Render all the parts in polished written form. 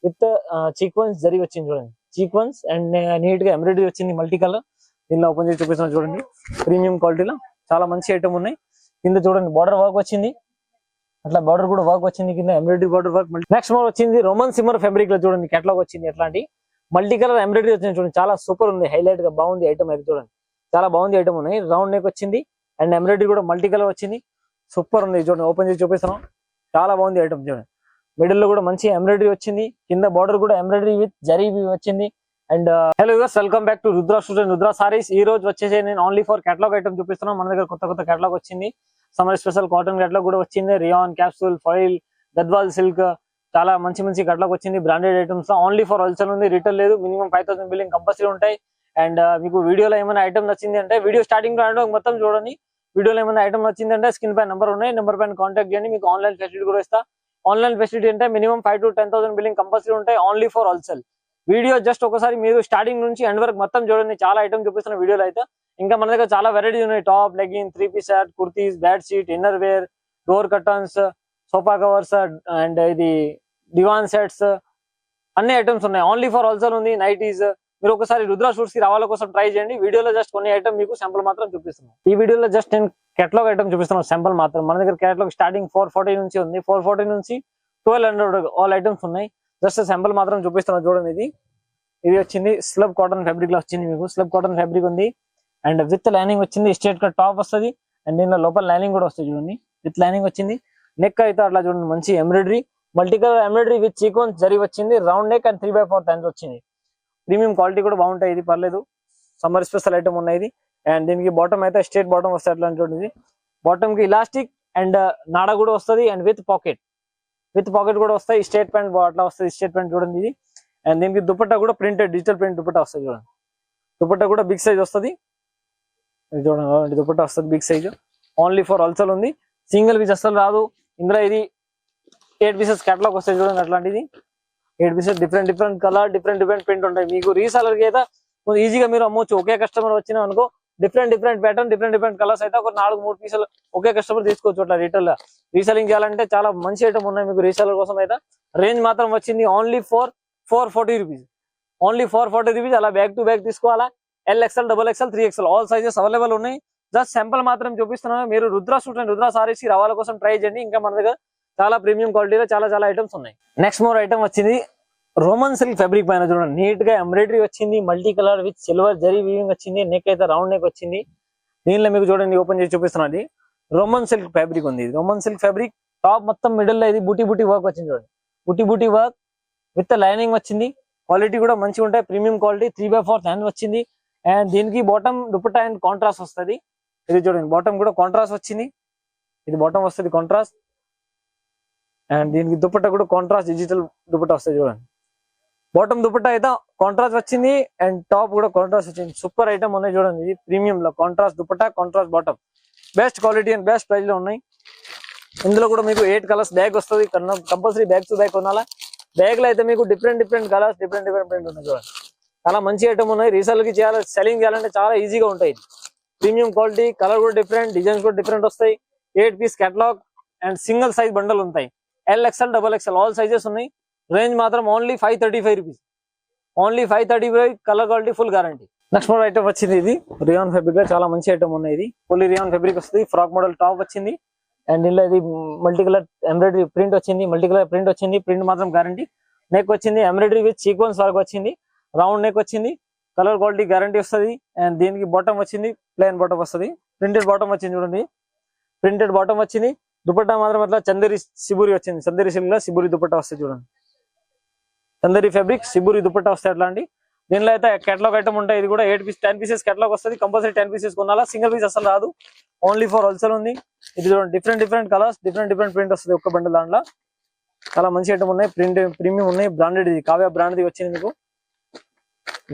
With sequence zari వచ్చింది చూడండి. Sequence and neat గా ఎంబ్రాయిడరీ వచ్చింది మల్టీ కలర్. దీనిలో ఓపెన్ చేసి చూపిస్తున్నాను చూడండి. ప్రీమియం క్వాలిటీలో చాలా మంచి ఐటమ్ ఉన్నాయి. కింద చూడండి బార్డర్ వర్క్ వచ్చింది, అట్లా బార్డర్ కూడా వర్క్ వచ్చింది, కింద embroidery border work. Next model వచ్చింది రోమన్ సిమ్మర్ ఫ్యాబ్రిక్ లో చూడండి కేటలాగ్ వచ్చింది. ఎట్లాంటి మల్టీ కలర్ ఎంబ్రాయిడరీ వచ్చింది చూడండి, చాలా సూపర్ ఉంది, హైలైట్ గా బాగుంది ఐటమ్ అయితే చూడండి. చాలా బాగుంది ఐటమ్ ఉన్నాయి. రౌండ్ నెక్ వచ్చింది అండ్ ఎంబ్రాయిడరీ కూడా మల్టీ కలర్ వచ్చింది, సూపర్ ఉంది చూడండి. ఓపెన్ చేసి చూపిస్తున్నాం, చాలా బాగుంది ఐటమ్ చూడండి. మిడిల్ లో కూడా మంచి ఎంబ్రాయిడరీ వచ్చింది, కింద బార్డర్ కూడా ఎంబ్రాయిడరీ విత్ జరీ వచ్చింది. And hello viewers, welcome back to Rudra studio Rudra saris. ఈ రోజు వచ్చేసి నేను ఓన్లీ ఫర్ కేటలాగ్ ఐటమ్ చూపిస్తున్నాం. మన దగ్గర కొత్త కేటలాగ్ వచ్చింది, సమ్మర్ స్పెషల్ కాటన్ కేటలాగ్ కూడా వచ్చింది, rayon, capsule, foil, Gadwal silk, చాలా మంచి కేటలాగ్ వచ్చింది. Branded items only for wholesale ఉంది, రిటైల్ లేదు. మినిమం 5000 బిల్లింగ్ కంపల్సరీ ఉంటాయి. అండ్ మీకు వీడియోలో ఏమైనా ఐటమ్ నచ్చింది అంటే వీడియో స్టార్టింగ్ లో మొత్తం చూడండి. వీడియోలో ఏమైనా ఐటమ్ నచ్చింది అంటే స్క్రీన్ పై నెంబర్ ఉన్నాయి, నెంబర్ పైన కాంటాక్ట్ చేయండి. మీకు ఆన్లైన్ ఫెసిలిటీ కూడా ఇస్తా. ఆన్లైన్ ఫెసిలిటీ అంటే మినిమం 5 to 10,000 బిల్లింగ్ కంపల్సరీ ఉంటాయి, only for wholesale. Video just ఒకసారి మీరు స్టార్టింగ్ నుంచి ఎండ్ వరకు మొత్తం చూడండి. చాలా ఐటమ్ చూపిస్తున్న వీడియోలో అయితే. ఇంకా మన దగ్గర చాలా వెరైటీస్ ఉన్నాయి. Top, legging, 3-piece set, kurtis, bed sheet, inner wear, door curtains, sofa covers and ఇది డివాన్ సెట్స్, అన్ని ఐటమ్స్ ఉన్నాయి. ఓన్లీ ఫర్ హోల్సేల్ ఉంది. నైటీస్. మీరు ఒకసారి రుద్ర షూట్స్ కి రావాల కోసం ట్రై చేయండి. వీడియోలో జస్ట్ కొన్ని ఐటమ్ మీకు శాంపుల్ మాత్రం చూపిస్తున్నాను. ఈ వీడియోలో జస్ట్ నేను కేటలాగ్ ఐటమ్ చూపిస్తున్నాను, శాంపుల్ మాత్రం. మన దగ్గర కేటలాగ్ స్టార్టింగ్ 440 నుంచి ఉంది, 440 నుంచి 1200 ఆల్ ఐటమ్స్ ఉన్నాయి. జస్ట్ శాంపుల్ మాత్రం చూపిస్తున్నాను చూడండి. ఇది వచ్చింది స్లబ్ కాటన్ ఫ్యాబ్రిక్ లో వచ్చింది. మీకు స్లబ్ కాటన్ ఫ్యాబ్రిక్ ఉంది అండ్ విత్ లైనింగ్ వచ్చింది. స్ట్రేట్ కట్ టాప్ వస్తుంది అండ్ దీనిలో లోపల లైనింగ్ కూడా వస్తుంది చూడండి, విత్ లైనింగ్ వచ్చింది. నెక్ అయితే అట్లా చూడండి, మంచి embroidery, multi colour embroidery with sequence zari వచ్చింది. రౌండ్ నెక్ అండ్ 3/4 హ్యాండ్స్ వచ్చింది. ప్రీమియం క్వాలిటీ కూడా బాగుంటాయి, ఇది పర్లేదు. సమ్మర్ స్పెషల్ ఐటమ్ ఉన్నాయి. అండ్ దీనికి బాటమ్ అయితే స్ట్రేట్ బాటమ్ వస్తుంది అట్లా చూడండి. బాటమ్ కి ఇలాస్టిక్ అండ్ నాడ కూడా వస్తుంది అండ్ విత్ పాకెట్ కూడా వస్తాయి. స్ట్రేట్ ప్యాంట్ అట్లా వస్తుంది, స్ట్రేట్ ప్యాంట్ చూడండి ఇది. అండ్ దీనికి దుపట్టా కూడా ప్రింటెడ్ డిజిటల్ ప్రింట్ దుపట్టా వస్తుంది చూడండి. దుపట్టా కూడా బిగ్ సైజ్ వస్తుంది చూడండి, దుపట్టా వస్తుంది big size. Only for wholesale ఉంది, సింగిల్ పీస్ అసలు రాదు ఇందులో. ఇది 8 pieces కేటలాగ్ వస్తాయి చూడండి. అట్లాంటిది 8 pieces, different colour, different print ఉంటాయి. మీకు రీసెలర్ కి అయితే ఈజీగా మీరు అమ్మొచ్చు. ఒకే కస్టమర్ వచ్చినా అనుకో, డిఫరెంట్ ప్యాటర్న్, డిఫరెంట్ కలర్స్ అయితే ఒక 4-3 పీసులు ఒకే కస్టమర్ తీసుకోవచ్చు అట్లా రిటైల్. రీసెలింగ్ చేయాలంటే చాలా మంచి ఐటమ్ ఉన్నాయి మీకు రీసెలర్ కోసం అయితే. రేంజ్ మాత్రం వచ్చింది only for 440 rupees, only 440 rupees. అలా బ్యాగ్ టు బ్యాగ్ తీసుకోవాలా. LXL, XXL, 3XL all sizes available ఉన్నాయి. జస్ట్ శాంపుల్ మాత్రం చూపిస్తున్నాను. మీరు రుద్ర సూట్ అండ్ రుద్ర సారీస్ కి రావాల కోసం ట్రై చేయండి. ఇంకా మన దగ్గర చాలా ప్రీమియం క్వాలిటీలో చాలా ఐటమ్స్ ఉన్నాయి. నెక్స్ట్ మోర్ ఐటమ్ వచ్చింది రోమన్ సిల్క్ ఫ్యాబ్రిక్ పైన చూడండి, నీట్ గా ఎంబ్రాయిడరీ వచ్చింది, multi colour with silver zari weaving వచ్చింది. నెక్ అయితే రౌండ్ నెక్ వచ్చింది. దీనిలో మీకు చూడండి, ఓపెన్ చేసి చూపిస్తున్నది రోమన్ సిల్క్ ఫ్యాబ్రిక్ ఉంది. రోమన్ సిల్క్ ఫ్యాబ్రిక్ టాప్ మొత్తం మిడిల్ లో ఇది బూటీ వర్క్ వచ్చింది చూడండి. బూటీ వర్క్ విత్ లైనింగ్ వచ్చింది. క్వాలిటీ కూడా మంచిగా ఉంటాయి, ప్రీమియం క్వాలిటీ. 3/4 హ్యాండ్ వచ్చింది. అండ్ దీనికి బాటమ్ దుపట్టా అండ్ కాంట్రాస్ట్ వస్తుంది. ఇది చూడండి, బాటమ్ కూడా కాంట్రాస్ట్ వచ్చింది. ఇది బాటమ్ వస్తుంది కాంట్రాస్ట్. అండ్ దీనికి దుపట్టా కూడా కాంట్రాస్ట్ డిజిటల్ దుపట్టా వస్తుంది చూడండి. బాటమ్ దుపట్టా అయితే కాంట్రాస్ట్ వచ్చింది అండ్ టాప్ కూడా కాంట్రాస్ట్ వచ్చింది. సూపర్ ఐటమ్ ఉన్నాయి చూడండి. ఇది ప్రీమియం లో contrast dupatta, contrast bottom, best quality and best price లో ఉన్నాయి. ఇందులో కూడా మీకు 8 కలర్స్ బ్యాగ్ వస్తుంది. కంపల్సరీ బ్యాగ్ టు బ్యాగ్ కొనాలా. బ్యాగ్ లో అయితే మీకు డిఫరెంట్ కలర్స్, డిఫరెంట్ ప్రింట్ ఉన్నాయి చూడండి. చాలా మంచి ఐటమ్ ఉన్నాయి. రీసేల్ కి చేయాలి, సెల్లింగ్ చేయాలంటే చాలా ఈజీగా ఉంటాయి. ప్రీమియం క్వాలిటీ, కలర్ కూడా డిఫరెంట్, డిజైన్స్ కూడా డిఫరెంట్ వస్తాయి. 8 piece catalogue and single size bundle ఉంటాయి. LXL, XXL ఆల్ సైజెస్ ఉన్నాయి. రేంజ్ మాత్రం only 535 rupees, only 535. Colour quality full guarantee. Next model item వచ్చింది, ఇది రియాన్ ఫ్యాబ్రిక్ లో చాలా మంచి ఐటమ్ ఉన్నాయి. ఇది ఫుల్లీ రియాన్ ఫ్యాబ్రిక్ వస్తుంది. ఫ్రాక్ మోడల్ టాప్ వచ్చింది అండ్ ఇలా ఇది మల్టీ కలర్ ఎంబ్రాయిడరీ ప్రింట్ వచ్చింది. ప్రింట్ మాత్రం గ్యారంటీ. నెక్ వచ్చింది ఎంబ్రాయిడరీ విత్ సీక్వెన్స్ వర్క్ వచ్చింది. రౌండ్ నెక్ వచ్చింది. కలర్ క్వాలిటీ గ్యారంటీ వస్తుంది. అండ్ దీనికి బాటమ్ వచ్చింది, ప్లెయిన్ బాటమ్ వస్తుంది. ప్రింటెడ్ బాటమ్ వచ్చింది చూడండి, ప్రింటెడ్ బాటమ్ వచ్చింది. దుపట్టా మాత్రం అట్లా చందేరి సిబురి వచ్చింది. చందేరి సిల్క్ లో సిబురి దుపట్టా వస్తుంది చూడండి. చందేరి ఫ్యాబ్రిక్ సిబురి దుపట్టా వస్తాయి అట్లాంటి. దీనిలో అయితే కేటలాగ్ ఐటమ్ ఉంటాయి. ఇది కూడా 10 pieces కేటలాగ్ వస్తుంది. కంపల్సరీ 10 pieces కొనాలా, సింగిల్ పీస్ అసలు రాదు. ఓన్లీ ఫర్ హోల్సేల్ ఉంది. ఇది చూడండి, డిఫరెంట్ కలర్స్, డిఫరెంట్ ప్రింట్ వస్తుంది ఒక్క బండిల్. దాంట్లో చాలా మంచి ఐటమ్ ఉన్నాయి, ప్రీమియం ఉన్నాయి. బ్రాండెడ్, ఇది కావ్య బ్రాండ్ వచ్చింది మీకు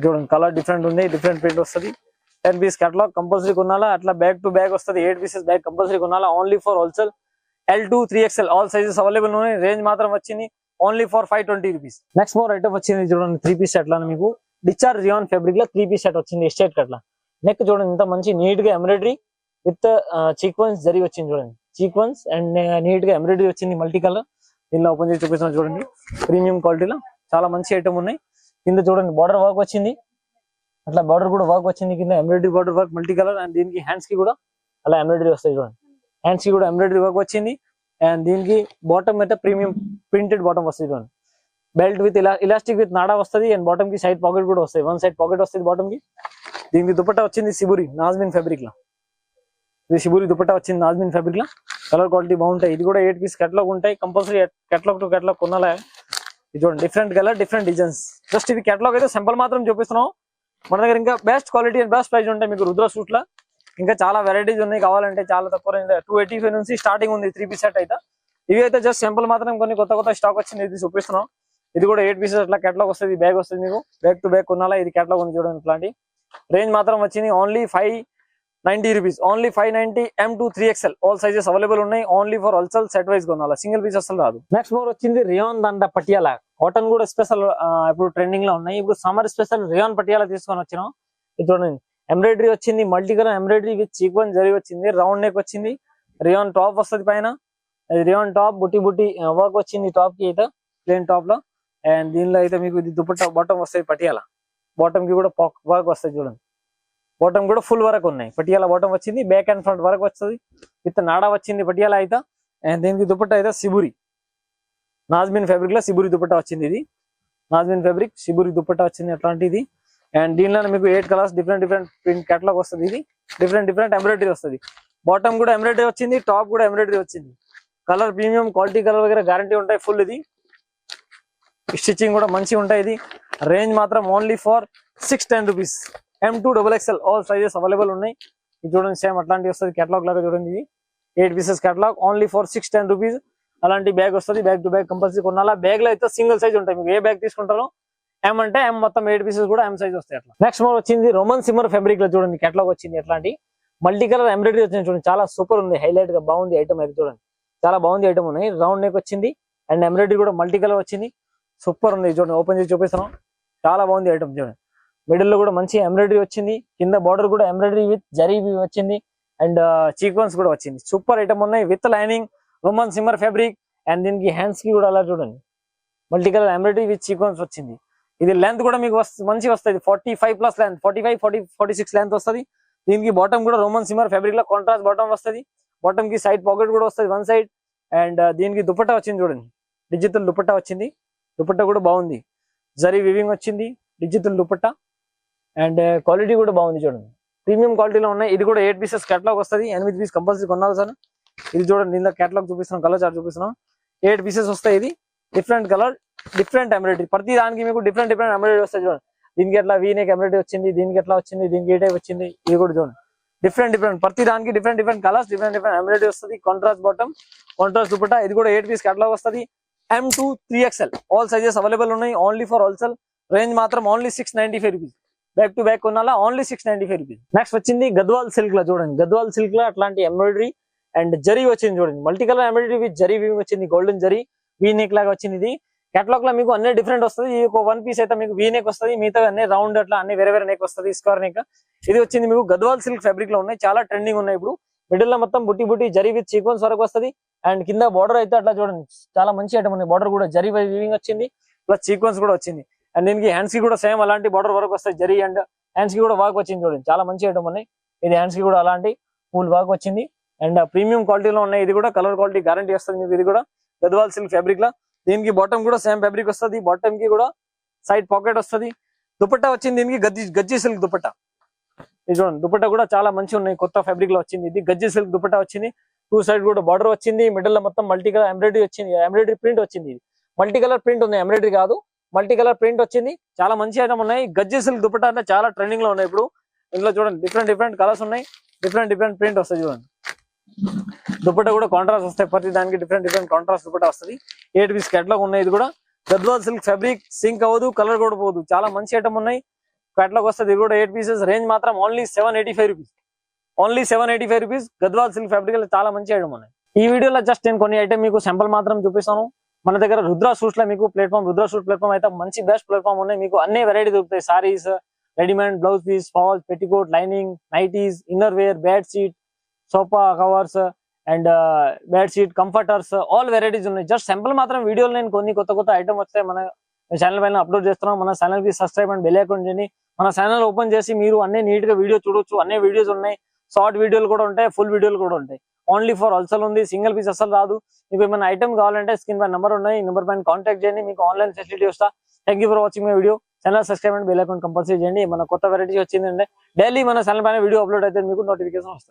చూడండి. కలర్ డిఫరెంట్ ఉంది, డిఫరెంట్ ప్రింట్ వస్తుంది. 10 pieces కేటలాగ్ కంపల్సరీ కొనాలా. అట్లా బ్యాగ్ టు బ్యాగ్ వస్తుంది. 8 pieces బ్యాగ్ కంపల్సరీ కొనాలా. Only for wholesale. L2, 3XL all sizes available ఉన్నాయి. రేంజ్ మాత్రం వచ్చింది only for 520 rupees. Next more item వచ్చింది చూడండి, 3 పీస్ సెట్. మీకు డిశ్చార్జ్ రియాన్ ఫ్యాబ్రిక్ లో 3 పీస్ సెట్ వచ్చింది. స్ట్రైట్ కట్ లా. నెక్ చూడండి, ఇంత మంచి నీట్ గా ఎంబ్రాయిడరీ విత్ సీక్వెన్స్ జరీ వచ్చింది చూడండి. సీక్వెన్స్ అండ్ నీట్ గా ఎంబ్రాయిడరీ వచ్చింది మల్టీ కలర్. దీనిలో ఓపెన్ చేసి చూపిస్తున్నాను చూడండి. ప్రీమియం క్వాలిటీలో చాలా మంచి ఐటమ్ ఉన్నాయి. కింద చూడండి బార్డర్ వర్క్ వచ్చింది, అట్లా బార్డర్ కూడా వర్క్ వచ్చింది, కింద embroidery border work multi colour. And దీనికి హ్యాండ్స్ కి కూడా అలా ఎంబ్రాయిడరీ వస్తాయి చూడండి, హ్యాండ్స్ కి కూడా ఎంబ్రాయిడరీ వర్క్ వచ్చింది. అండ్ దీనికి బాటమ్ అయితే ప్రీమియం ప్రింటెడ్ బాటమ్ వస్తుంది చూడండి, బెల్ట్ విత్ ఇలాస్టిక్ విత్ నాడా వస్తుంది. అండ్ బాటమ్ కి సైడ్ పాకెట్ కూడా వస్తాయి, వన్ సైడ్ పాకెట్ వస్తుంది బాటమ్ కి. దీనికి దుపట్టా వచ్చింది సిబురి నాజ్మిన్ ఫ్యాబ్రిక్ లో, ఇది సిబురి దుపట్టా వచ్చింది నాజ్మిన్ ఫ్యాబ్రిక్ లో. కలర్ క్వాలిటీ బాగుంటాయి. ఇది కూడా 8 పీస్ కేటలాగ్ ఉంటాయి, కంపల్సరీ కేటలాగ్ టు కేటలాగ్ కొనాలి. ఇది చూడండి different colour different designs. Just ఇది కేటలాగ్ అయితే సింపుల్ మాత్రం చూపిస్తున్నాం. మన దగ్గర ఇంకా best quality and best price ఉంటాయి మీకు రుద్ర సూట్ లో. ఇంకా చాలా వెరైటీస్ ఉన్నాయి, కావాలంటే చాలా తక్కువ 285 నుంచి స్టార్టింగ్ ఉంది 3 పీస్ సెట్ అయితే. ఇవి అయితే జస్ట్ సింపుల్ మాత్రం కొన్ని కొత్త కొత్త స్టాక్ వచ్చింది, ఇది చూపిస్తున్నాం. ఇది కూడా 8 పీసెస్ అట్లా కేటలాగ్ వస్తుంది, బ్యాగ్ వస్తుంది మీకు, బ్యాగ్ టు బ్యాగ్ కొనాలా. ఇది కేటలాగ్ ఉంది చూడండి, ఇట్లాంటి రేంజ్ మాత్రం వచ్చింది only 590 rupees, only 590 M2 3XL all sizes available ఉన్నాయి. Only for wholesale set wise కొనాలా, సింగిల్ పీస్ అసలు రాదు. నెక్స్ట్ మోర్ వచ్చింది రియాన్ దండ పటియాలా, కాటన్ కూడా స్పెషల్ ఇప్పుడు ట్రెండింగ్ లో ఉన్నాయి. ఇప్పుడు సమ్మర్ స్పెషల్ రియాన్ పటియాలా తీసుకొని వచ్చినాం. ఇది చూడండి ఎంబ్రాయిడరీ వచ్చింది, multi colour embroidery with sequence zari వచ్చింది, రౌండ్ నెక్ వచ్చింది, రియాన్ టాప్ వస్తుంది పైన. రియాన్ టాప్ బుట్టి బుట్టి వర్క్ వచ్చింది టాప్ కి అయితే ప్లేన్ టాప్ లో. అండ్ దీనిలో అయితే మీకు ఇది దుపట్టా బాటమ్ వస్తుంది పటియాలా, బాటమ్ కి కూడా వర్క్ వస్తుంది చూడండి, బాటమ్ కూడా ఫుల్ వర్క్ ఉన్నాయి. పటియాలా బాటమ్ వచ్చింది, బ్యాక్ అండ్ ఫ్రంట్ వర్క్ వస్తుంది విత్ నాడా వచ్చింది పటియాలా అయితే. అండ్ దీనికి దుపట్టా అయితే సిబురి నాజ్మిన్ ఫ్యాబ్రిక్ లో సిబురి దుపట్టా వచ్చింది, ఇది నాజ్మిన్ ఫ్యాబ్రిక్ సిబురి దుపట్టా వచ్చింది అట్లాంటిది. అండ్ దీనిలో మీకు 8 colours different different print catalogue వస్తుంది. ఇది డిఫరెంట్ డిఫరెంట్ ఎంబ్రాయిడరీ వస్తుంది, బాటమ్ కూడా ఎంబ్రాయిడరీ వచ్చింది, టాప్ కూడా ఎంబ్రాయిడరీ వచ్చింది. కలర్ ప్రీమియం క్వాలిటీ కలర్ వగైరా గ్యారంటీ ఉంటాయి ఫుల్. ఇది స్టిచ్చింగ్ కూడా మంచిగా ఉంటాయి. ఇది రేంజ్ మాత్రం only for 610 rupees, M2 XXL all sizes available ఉన్నాయి. ఇది చూడండి సేమ్ అట్లాంటివి వస్తుంది కేటలాగ్ లాగా చూడండి, ఇది 8 pieces catalogue only for 610 rupees. అలాంటి బ్యాగ్ వస్తుంది, బ్యాగ్ టు బ్యాగ్ కంపల్సరీ కొనాలా. బ్యాగ్ లో అయితే సింగిల్ సైజ్ ఉంటాయి, మీకు ఏ బ్యాగ్ తీసుకుంటారో M అంటే M మొత్తం 8 పీసెస్ కూడా M సైజ్ వస్తాయి అట్లా. నెక్స్ట్ మోర్ వచ్చింది రోమన్ సిమ్మర్ ఫ్యాబ్రిక్ లో చూడండి కేటలాగ్ వచ్చింది, ఎట్లాంటి మల్టీ కలర్ ఎంబ్రాయిడరీ వచ్చింది చూడండి, చాలా సూపర్ ఉంది, హైలైట్ గా బాగుంది ఐటమ్ అయితే చూడండి, చాలా బాగుంది ఐటమ్ ఉన్నాయి. రౌండ్ నెక్ వచ్చింది అండ్ ఎంబ్రాయిడరీ కూడా మల్టీ కలర్ వచ్చింది, సూపర్ ఉంది చూడండి. ఓపెన్ చేసి చూపిస్తున్నాం, చాలా బాగుంది ఐటమ్ చూడండి. మిడిల్ లో కూడా మంచి ఎంబ్రాయిడరీ వచ్చింది, కింద బార్డర్ కూడా ఎంబ్రాయిడరీ విత్ జరీ వచ్చింది అండ్ సీక్వెన్స్ కూడా వచ్చింది. సూపర్ ఐటమ్ ఉన్నాయి with lining roman shimmer fabric. And దీనికి హ్యాండ్స్ కి కూడా అలా చూడండి multi colour embroidery with sequence వచ్చింది. ఇది లెంత్ కూడా మీకు మంచిగా వస్తుంది, 45+ లెంత్, 45-46 లెంత్ వస్తుంది. దీనికి బాటమ్ కూడా రోమన్ సిమ్మర్ ఫ్యాబ్రిక్ లో కాంట్రాస్ట్ బాటమ్ వస్తుంది, బాటమ్ కి సైడ్ పాకెట్ కూడా వస్తుంది వన్ సైడ్. అండ్ దీనికి దుపట్టా వచ్చింది చూడండి, డిజిటల్ దుపట్టా వచ్చింది, దుపట్టా కూడా బాగుంది, జరీ వివింగ్ వచ్చింది, డిజిటల్ దుపట్టా. అండ్ క్వాలిటీ కూడా బాగుంది చూడండి, ప్రీమియం క్వాలిటీలో ఉన్నాయి. ఇది కూడా 8 పీసెస్ కేటలాగ్ వస్తుంది, 8 పీస్ కంపల్సరీ కొనాలి సార్. ఇది చూడండి దీనిలో కేటలాగ్ చూపిస్తున్నాం, కలర్ చార్ట్ చూపిస్తున్నాం, 8 పీసెస్ వస్తాయి. ఇది డిఫరెంట్ కలర్ డిఫరెంట్ ఎంబ్రాయిడరీ, ప్రతి దానికి మీకు డిఫరెంట్ డిఫరెంట్ ఎంబ్రాయిడరీ వస్తాయి చూడండి. దీనికి ఎట్లా వీనేక్ ఎంబ్రాయిడరీ వచ్చింది, దీనికి ఎట్లా వచ్చింది, దీనికి ఏ టైప్ వచ్చింది, ఇది కూడా చూడండి డిఫరెంట్ డిఫరెంట్, ప్రతి దానికి different different colours different different embroidery వస్తుంది. Contrast bottom contrast dupatta. ఇది కూడా 8 పీస్ కేటలాగ్ వస్తుంది, M2 3XL all sizes available ఉన్నాయి. ఓన్లీ ఫర్ హోల్సేల్, రేంజ్ మాత్రం only 695 rupees, back to back కొనాలా, ఓన్లీ 695 రూపీస్. నెక్స్ట్ వచ్చింది గద్వాల్ సిల్క్ లో చూడండి, గద్వాల్ సిల్క్ లో అట్లాంటి ఎంబ్రాయిడరీ అండ్ జరీ వచ్చింది చూడండి, multi colour embroidery with zari weaving వచ్చింది, గోల్డెన్ జరీ వీనేక్ లాగా వచ్చింది. ఇది కేటలాగ్ లో మీకు అన్ని డిఫరెంట్ వస్తుంది. ఈ ఒక 1 పీస్ అయితే మీకు వీనేక్ వస్తుంది, మిగతా అన్ని రౌండ్ అట్లా అన్ని వేరే వేరే నెక్ వస్తుంది, స్క్వేర్ నెక్. ఇది వచ్చింది మీకు గద్వాల్ సిల్క్ ఫ్యాబ్రిక్ లో ఉన్నాయి, చాలా ట్రెండింగ్ ఉన్నాయి ఇప్పుడు. మిడిల్ లో మొత్తం బుట్టి బుట్టి జరీ విత్ సీక్వెన్స్ వరకు వస్తుంది. అండ్ కింద బార్డర్ అయితే అట్లా చూడండి చాలా మంచి ఐటమ్ ఉంది, బార్డర్ కూడా జరీ వీవింగ్ వచ్చింది ప్లస్ సీక్వెన్స్ కూడా వచ్చింది. అండ్ దీనికి హ్యాండ్స్ కి కూడా సేమ్ అలాంటి బార్డర్ వరకు వస్తాయి జరీ, అండ్ హ్యాండ్స్ కి కూడా వర్క్ వచ్చింది చూడండి, చాలా మంచి ఐటమ్ ఉన్నాయి. ఇది హ్యాండ్స్ కి కూడా అలాంటి ఫుల్ వర్క్ వచ్చింది అండ్ ప్రీమియం క్వాలిటీలో ఉన్నాయి. ఇది కూడా కలర్ క్వాలిటీ గ్యారంటీ వస్తుంది మీకు. ఇది కూడా గద్వాల్ సిల్క్ ఫ్యాబ్రిక్ లా, దీనికి బాటమ్ కూడా సేమ్ ఫ్యాబ్రిక్ వస్తుంది, బాటమ్ కి కూడా సైడ్ పాకెట్ వస్తుంది. దుపట్టా వచ్చింది దీనికి గజ్జి సిల్క్ దుపట్టా. ఇది చూడండి దుపట్టా కూడా చాలా మంచి ఉన్నాయి, కొత్త ఫ్యాబ్రిక్ లో వచ్చింది. ఇది గజ్జి సిల్క్ దుపట్టా వచ్చింది, 2 సైడ్ కూడా బార్డర్ వచ్చింది, మిడిల్ లో మొత్తం మల్టీ కలర్ ఎంబ్రాయిడరీ వచ్చింది, ఎంబ్రాయిడరీ ప్రింట్ వచ్చింది. ఇది మల్టీ కలర్ ప్రింట్ ఉంది, ఎంబ్రాయిడరీ కాదు, మల్టీ కలర్ ప్రింట్ వచ్చింది. చాలా మంచి ఐటమ్ ఉన్నాయి. గజ్జి సిల్క్ దుపట్టా అంటే చాలా ట్రెండింగ్ లో ఉన్నాయి ఇప్పుడు. ఇందులో చూడండి డిఫరెంట్ డిఫరెంట్ కలర్స్ ఉన్నాయి, డిఫరెంట్ డిఫరెంట్ ప్రింట్ వస్తాయి చూడండి. దుపట్టా కూడా కాంట్రాస్ట్ వస్తాయి, ప్రతి దానికి డిఫరెంట్ డిఫరెంట్ కాంట్రాస్ట్ దుపట్టా వస్తుంది. 8 పీస్ కేటలాగ్ ఉన్నాయి. ఇది కూడా గద్వాల్ సిల్క్ ఫ్యాబ్రిక్, సింక్ అవ్వదు, కలర్ కూడా పోదు, చాలా మంచి ఐటమ్ ఉన్నాయి. కేటలాగ్ వస్తుంది. ఇది కూడా 8 పీసెస్, రేంజ్ మాత్రం only 785 rupees, only 785 rupees. Gadwal silk fabric చాలా మంచి ఐటమ్ ఉన్నాయి. ఈ వీడియోలో జస్ట్ నేను కొన్ని ఐటమ్ మీకు సింపుల్ మాత్రం చూపిస్తాను. మన దగ్గర రుద్ర సూట్స్ లో మీకు ప్లాట్ఫామ్, రుద్ర సూట్ ప్లాట్ఫామ్ అయితే మంచి బెస్ట్ ప్లాట్ఫామ్ ఉన్నాయి. మీకు అన్ని వెరైటీ దొరుకుతాయి, saris, readymade blouse piece, falls, petticoat, lining, nighties, inner wear, bed sheet, sofa covers and bed sheet, comforters, all varieties ఉన్నాయి. జస్ట్ సింపుల్ మాత్రం వీడియోలో నేను కొన్ని కొత్త కొత్త ఐటమ్ వస్తాయి మన ఛానల్ పైన అప్లోడ్ చేస్తున్నాం. మన ఛానల్ కి సబ్స్క్రైబ్ అండ్ బెల్ ఐకాన్ చేయండి. మన ఛానల్ ఓపెన్ చేసి మీరు అన్ని నీట్ గా వీడియో చూడొచ్చు. అన్ని వీడియోస్ ఉన్నాయి, షార్ట్ వీడియోలు కూడా ఉంటాయి, ఫుల్ వీడియోలు కూడా ఉంటాయి. ఓన్లీ ఫర్ హోల్సేల్ ఉంది, సింగిల్ పీస్ అసలు రాదు. మీకు ఏమైనా ఐటమ్ కావాలంటే స్క్రీన్ పైన నెంబర్ ఉన్నాయి, ఈ నెంబర్ పైన కాంటాక్ట్ చేయండి, మీకు ఆన్లైన్ ఫెసిలిటీ వస్తా. Thank for watching my video. Channel subscribe and bell icon compulsory చేయండి. మన కొత్త వెరైటీ వచ్చిందంటే డైలీ మన ఛానల్ పైన వీడియో అప్లోడ్ అయితే మీకు నోటిఫికేషన్ వస్తుంది.